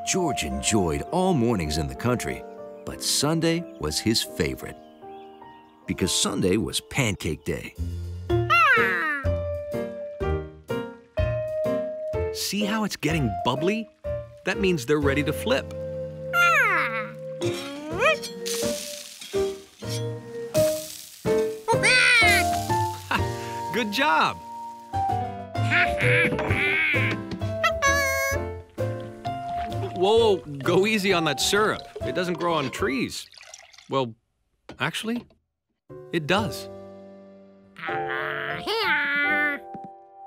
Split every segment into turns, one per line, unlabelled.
George enjoyed all mornings in the country, but Sunday was his favorite. Because Sunday was Pancake Day.
See how it's getting bubbly? That means they're ready to flip. Good job. Whoa, go easy on that syrup. It doesn't grow on trees. Well, actually, it does.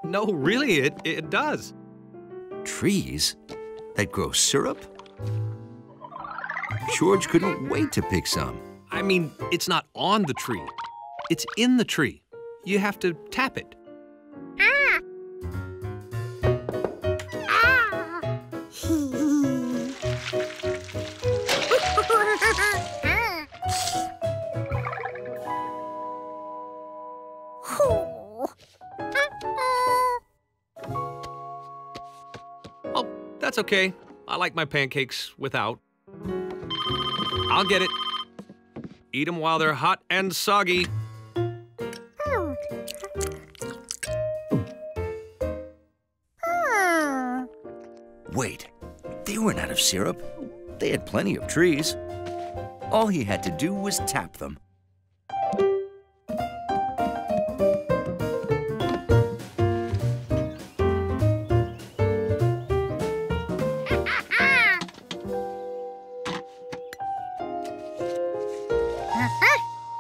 No, really, it does.
Trees that grow syrup? George couldn't wait to pick some.
I mean, it's not on the tree. It's in the tree. You have to tap it. Oh, that's okay. I like my pancakes without. I'll get it. Eat them while they're hot and soggy.
Wait, they weren't out of syrup. They had plenty of trees. All he had to do was tap them.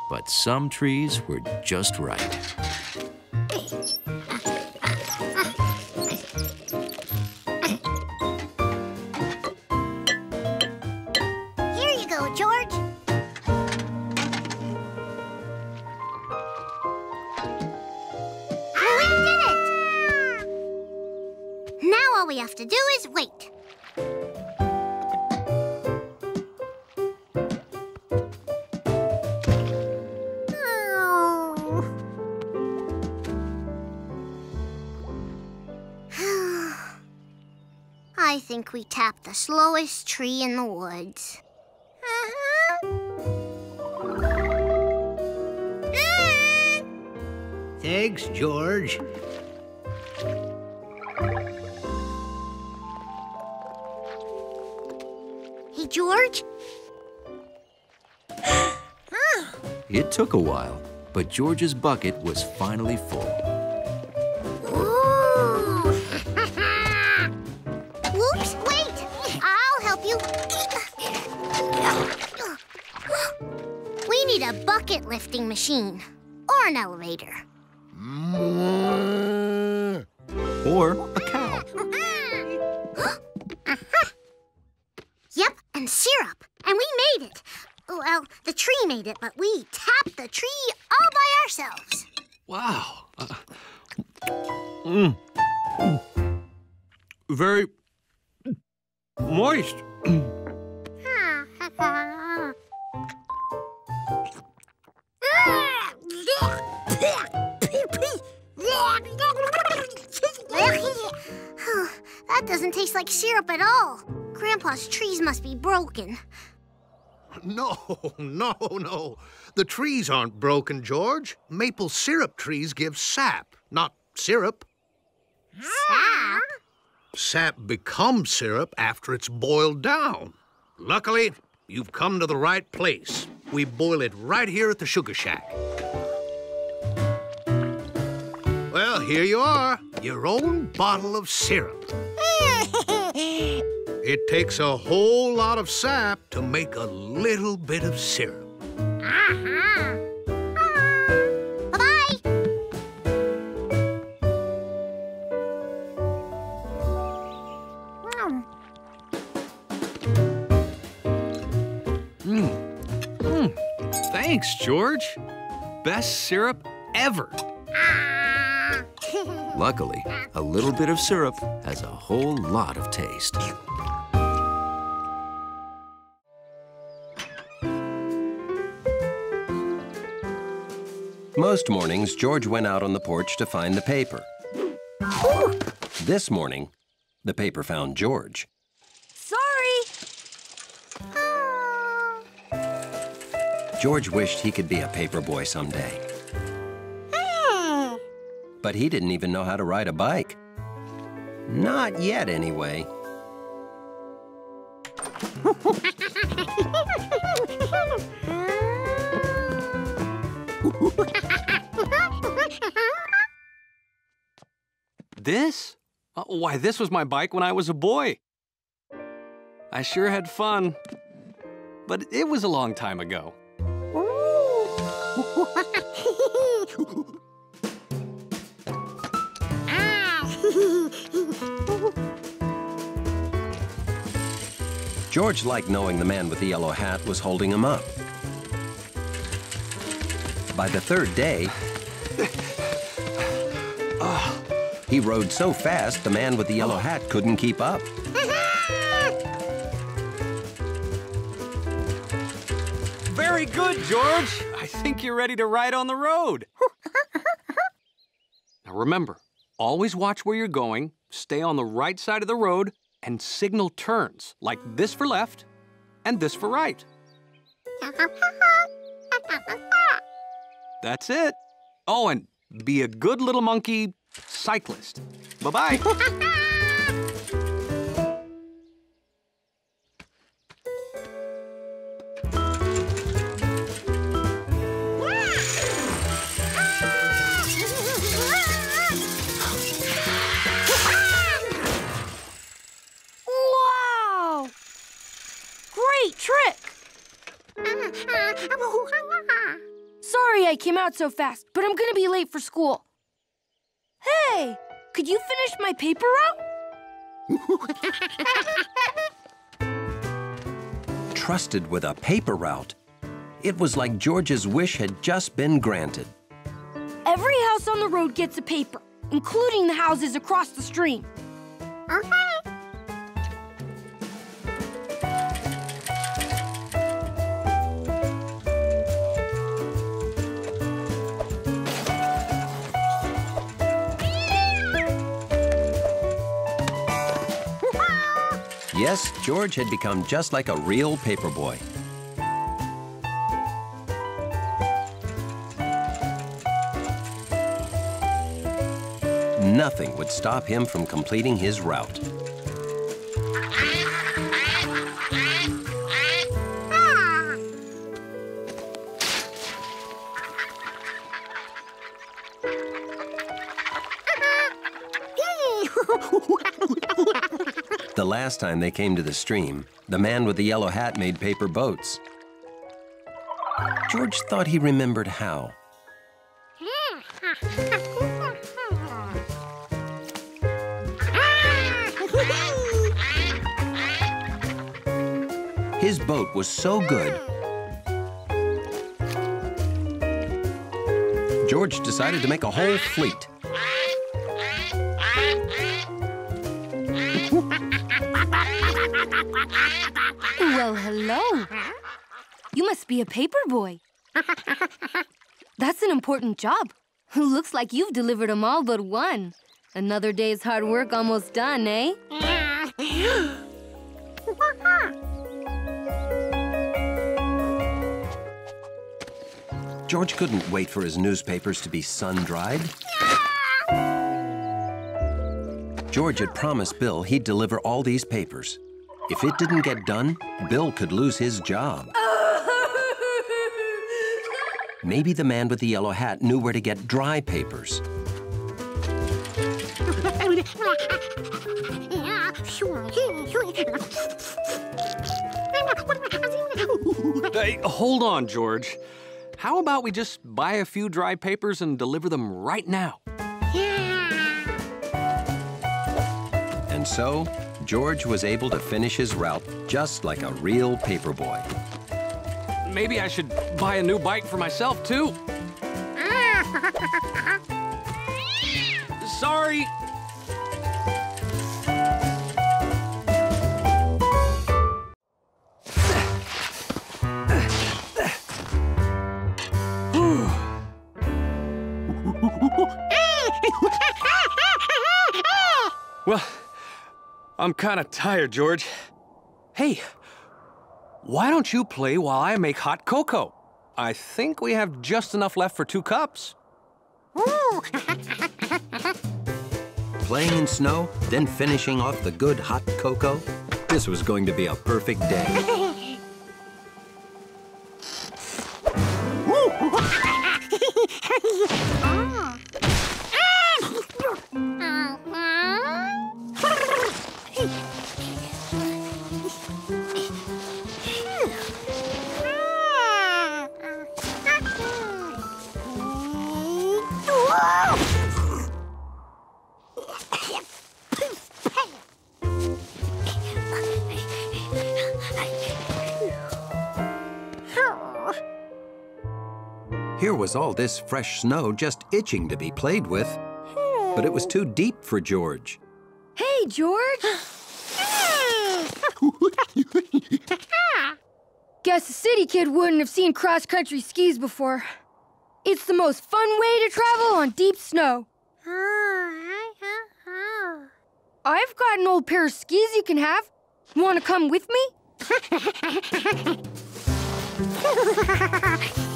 But some trees were just right.
Here you go, George. We did it! Now all we have to do is wait. I think we tapped the slowest tree in the woods.
Thanks, George.
Hey, George?
It took a while, but George's bucket was finally full.
Whoops, wait! I'll help you. We need a bucket lifting machine or an elevator.
Or a cow.
Yep, and syrup. And we made it. Well, the tree made it, but we tapped the tree all by ourselves.
Wow. Very moist.
That doesn't taste like syrup at all. Grandpa's trees must be broken.
No. The trees aren't broken, George. Maple syrup trees give sap, not syrup.
Sap?
Sap becomes syrup after it's boiled down. Luckily, you've come to the right place. We boil it right here at the sugar shack. Well, here you are, your own bottle of syrup. It takes a whole lot of sap to make a little bit of syrup.
Bye-bye.
Thanks, George. Best syrup ever.
Luckily, a little bit of syrup has a whole lot of taste.
Most mornings, George went out on the porch to find the paper. This morning, the paper found George.
Sorry.
George wished he could be a paper boy someday. But he didn't even know how to ride a bike. Not yet, anyway.
This? Why, this was my bike when I was a boy. I sure had fun. But it was a long time ago.
George liked knowing the man with the yellow hat was holding him up. By the third day, he rode so fast the man with the yellow hat couldn't keep up.
Very good, George. I think you're ready to ride on the road. Now remember, always watch where you're going, stay on the right side of the road, and signal turns, like this for left and this for right. That's it. Oh, and be a good little monkey cyclist. Bye-bye.
Wow! Great trick! Sorry I came out so fast, but I'm gonna be late for school. Hey, could you finish my paper route?
Trusted with a paper route. It was like George's wish had just been granted.
Every house on the road gets a paper, including the houses across the stream.
Yes, George had become just like a real paper boy. Nothing would stop him from completing his route. The last time they came to the stream, the man with the yellow hat made paper boats. George thought he remembered how. His boat was so good, George decided to make a whole fleet.
Well, hello. You must be a paper boy. That's an important job. Looks like you've delivered them all but one. Another day's hard work almost done, eh?
George couldn't wait for his newspapers to be sun-dried. George had promised Bill he'd deliver all these papers. If it didn't get done, Bill could lose his job. Maybe the man with the yellow hat knew where to get dry papers.
Hey, hold on, George. How about we just buy a few dry papers and deliver them right now?
And so, George was able to finish his route just like a real paper boy.
Maybe I should buy a new bike for myself, too. Sorry. Well, I'm kind of tired, George. Hey, why don't you play while I make hot cocoa? I think we have just enough left for 2 cups.
Playing in snow, then finishing off the good hot cocoa. This was going to be a perfect day. Here was all this fresh snow just itching to be played with. But it was too deep for George.
Hey, George! Guess a city kid wouldn't have seen cross-country skis before. It's the most fun way to travel on deep snow. I've got an old pair of skis you can have. Want to come with me?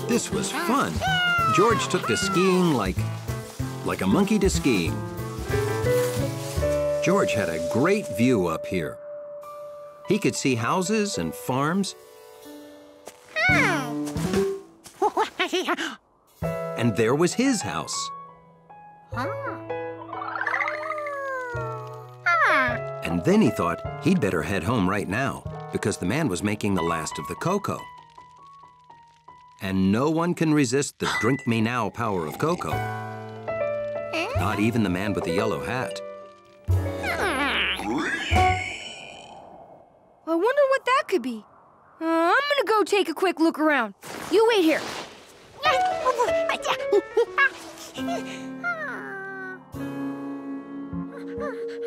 This was fun. George took to skiing like a monkey to skiing. George had a great view up here. He could see houses and farms. And there was his house. And then he thought he'd better head home right now because the man was making the last of the cocoa. And no one can resist the drink me now power of cocoa. Not even the man with the yellow hat.
I wonder what that could be. I'm gonna go take a quick look around. You wait here.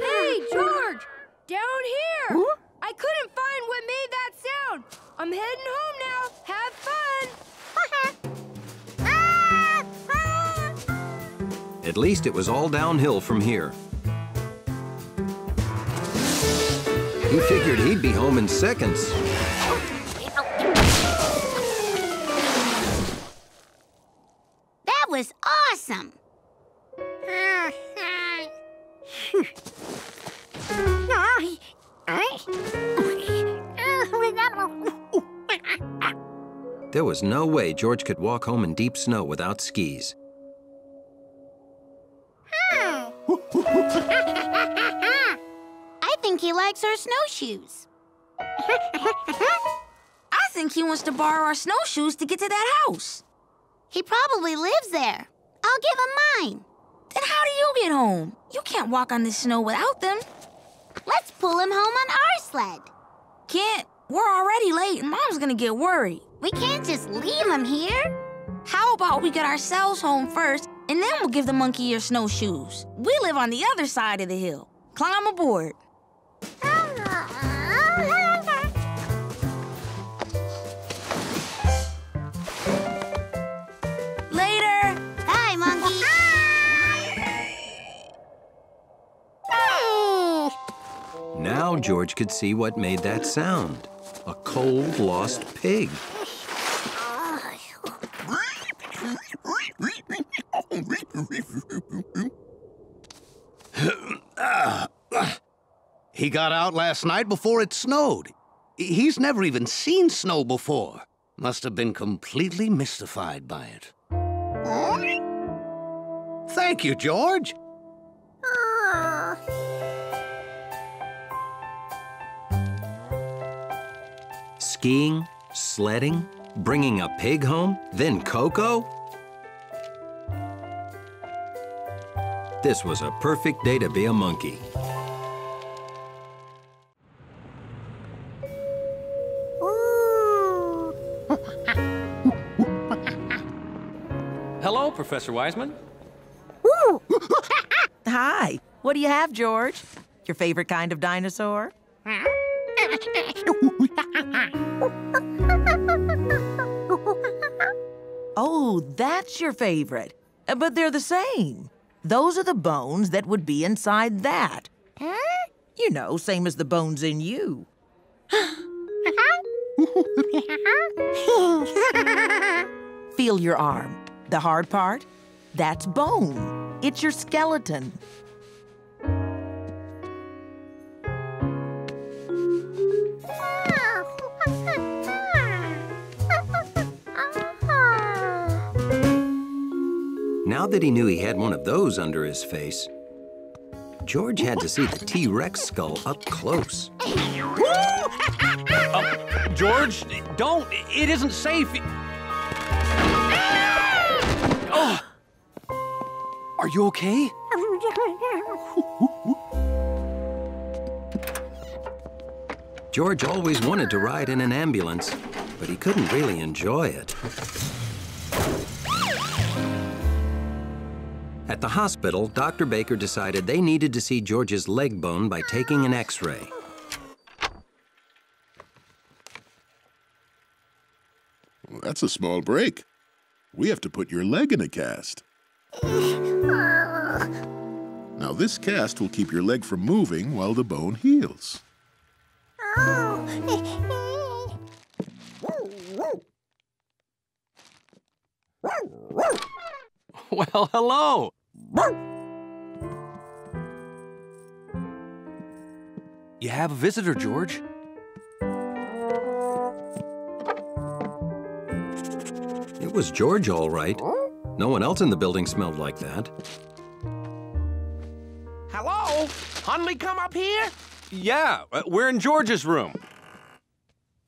Hey, George! Down here! Huh? I couldn't find what made that sound. I'm heading home now. Have fun!
At least it was all downhill from here. He figured he'd be home in seconds.
That was awesome!
There was no way George could walk home in deep snow without skis.
I think he likes our snowshoes.
I think he wants to borrow our snowshoes to get to that house.
He probably lives there. I'll give him mine.
Then how do you get home? You can't walk on this snow without them.
Let's pull him home on our sled.
Can't. We're already late and Mom's gonna get worried.
We can't just leave him here.
How about we get ourselves home first and then we'll give the monkey your snowshoes? We live on the other side of the hill. Climb aboard. Later.
Bye, monkey.
Now George could see what made that sound. A cold, lost pig.
He got out last night before it snowed. He's never even seen snow before. Must have been completely mystified by it. Thank you, George.
Skiing, sledding, bringing a pig home, then cocoa? This was a perfect day to be a monkey.
Hello, Professor Wiseman.
Hi. What do you have, George? Your favorite kind of dinosaur? Oh, that's your favorite. But they're the same. Those are the bones that would be inside that. You know, same as the bones in you. feel your arm. The hard part? That's bone. It's your skeleton.
Now that he knew he had one of those under his face, George had to see the T-Rex skull up close.
George, don't. It isn't safe. Oh. Are you okay?
George always wanted to ride in an ambulance, but he couldn't really enjoy it. At the hospital, Dr. Baker decided they needed to see George's leg bone by taking an X-ray.
Well, that's a small break. We have to put your leg in a cast. Now, this cast will keep your leg from moving while the bone heals.
Well, hello. You have a visitor, George.
It was George, all right. No one else in the building smelled like that.
Hello? Hundley come up here?
Yeah, we're in George's room.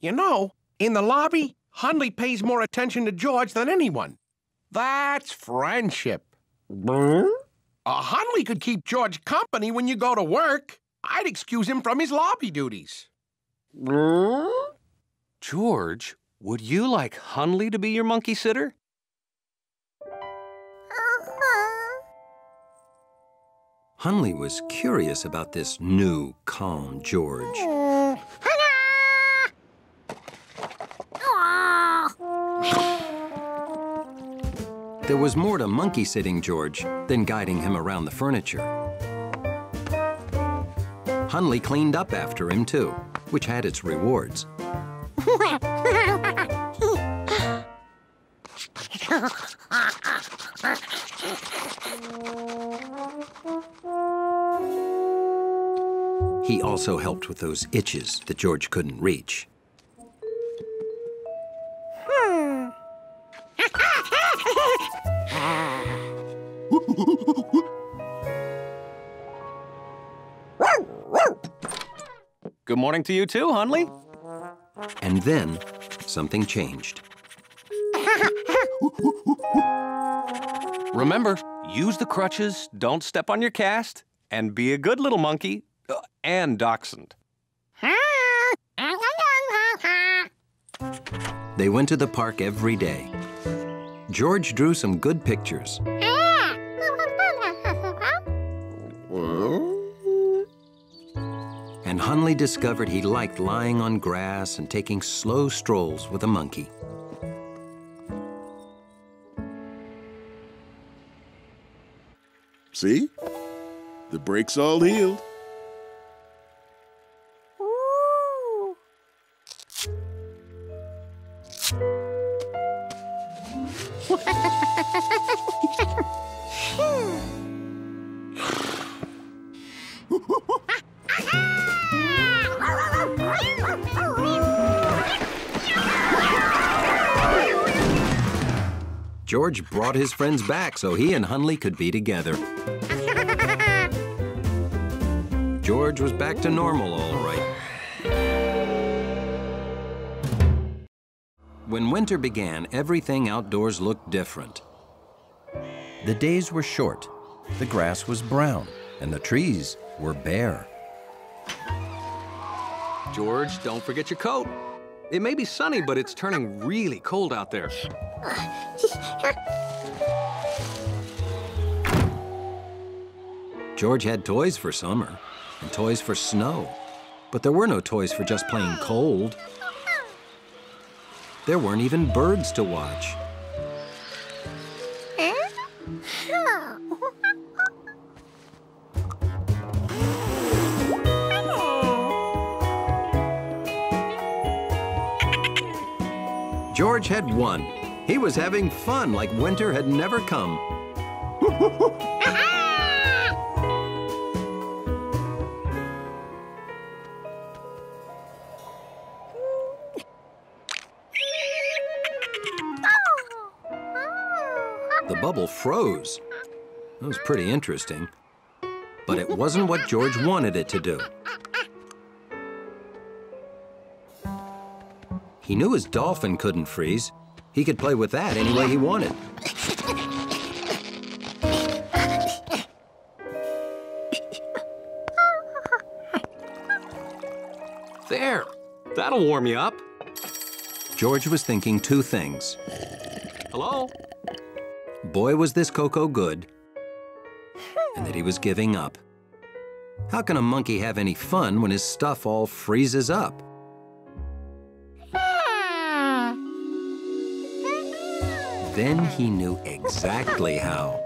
You know, in the lobby, Hundley pays more attention to George than anyone. That's friendship. Hundley could keep George company when you go to work. I'd excuse him from his lobby duties.
George, would you like Hundley to be your monkey sitter?
Hundley was curious about this new, calm George. There was more to monkey-sitting George than guiding him around the furniture. Hundley cleaned up after him, too, which had its rewards. He also helped with those itches that George couldn't reach.
Good morning to you too, Hundley.
And then, something changed.
Remember, use the crutches, don't step on your cast, and be a good little monkey, and dachshund.
They went to the park every day. George drew some good pictures. And Hundley discovered he liked lying on grass and taking slow strolls with a monkey.
See? The break's all healed.
George brought his friends back so he and Hundley could be together. George was back to normal, all right. When winter began, everything outdoors looked different. The days were short, the grass was brown, and the trees were bare.
George, don't forget your coat. It may be sunny, but it's turning really cold out there.
George had toys for summer and toys for snow, but there were no toys for just plain cold. There weren't even birds to watch. George had won. He was having fun like winter had never come. The bubble froze. That was pretty interesting. But it wasn't what George wanted it to do. He knew his dolphin couldn't freeze. He could play with that any way he wanted.
There, that'll warm you up.
George was thinking two things.
Hello?
Boy, was this cocoa good, and that he was giving up. How can a monkey have any fun when his stuff all freezes up? Then he knew exactly how.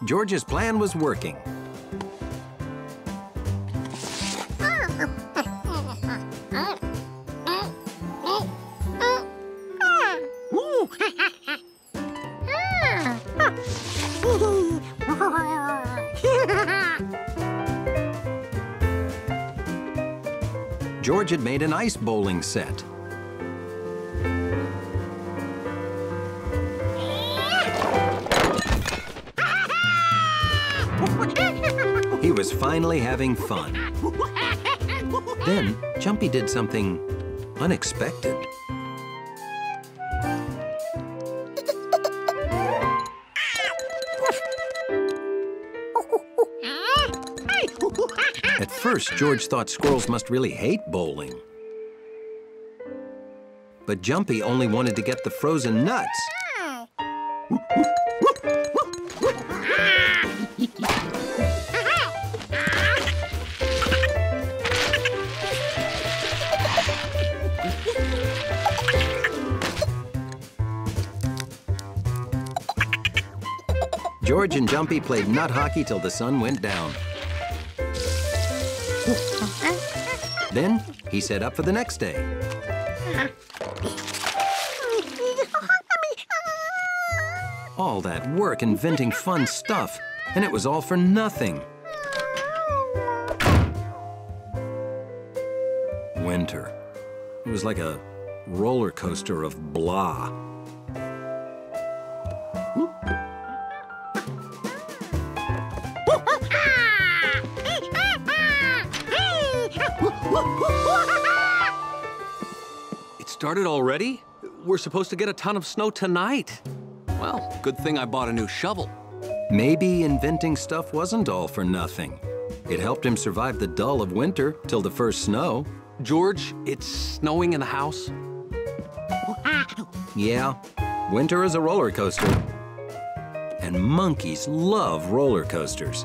George's plan was working. George had made an ice bowling set. He was finally having fun. Then, Jumpy did something unexpected. At first, George thought squirrels must really hate bowling. But Jumpy only wanted to get the frozen nuts. George and Jumpy played nut hockey till the sun went down. Then he set up for the next day. All that work inventing fun stuff, and it was all for nothing. Winter. It was like a roller coaster of blah.
It started already? We're supposed to get a ton of snow tonight. Well, good thing I bought a new shovel.
Maybe inventing stuff wasn't all for nothing. It helped him survive the dull of winter till the first snow.
George, it's snowing in the house.
Yeah, winter is a roller coaster. And monkeys love roller coasters.